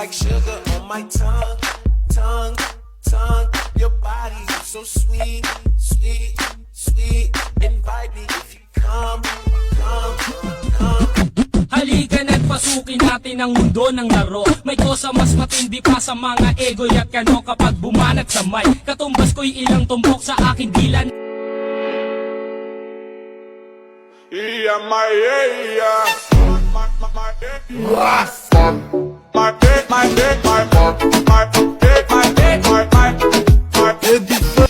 like sugar on my tongue, tongue, tongue. Your body is so sweet, sweet, sweet. Invite me if you come, come, come. Halika na't pasukin natin ang mundo ng laro. May kosa mas matindi pa sa mga ego'y at kano kapag bumanat sa mic. Katumbas ko'y ilang tumbok sa aking dilan. Yeah, my, yeah.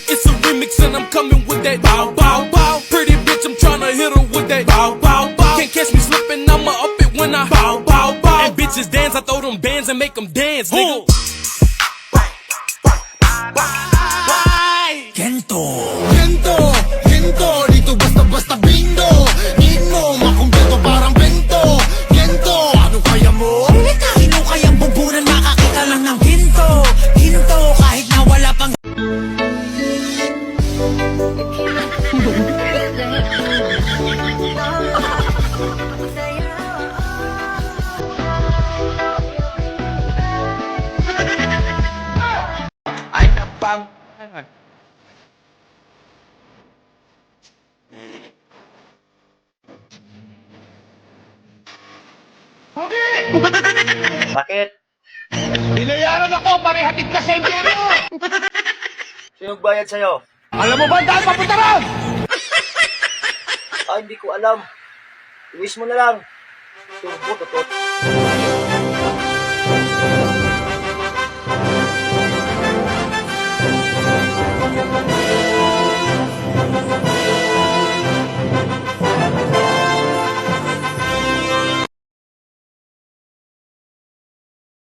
It's a remix and I'm coming with that bow, bow, bow. Pretty bitch, I'm tryna hit her with that bow, bow, bow. Can't catch me slipping, I'ma up it when I bow, bow, bow. And bitches dance, I throw them bands and make them dance, nigga. Gento, gento, gento. Dito basta-basta bingo. Need mo, makumpleto parang bento. Gento, ano kaya mo? Kahit mo kayang bubunan, makakita lang ng ginto. Ginto, kahit na wala pang Ay, napang. Bakit? Binayaran ako, parihatid ka sa impyerno! Sino bayad sa'yo? Alam mo ba ang daan papunta ron? Hindi ko alam. I-wish mo na lang. Turbo, totoo.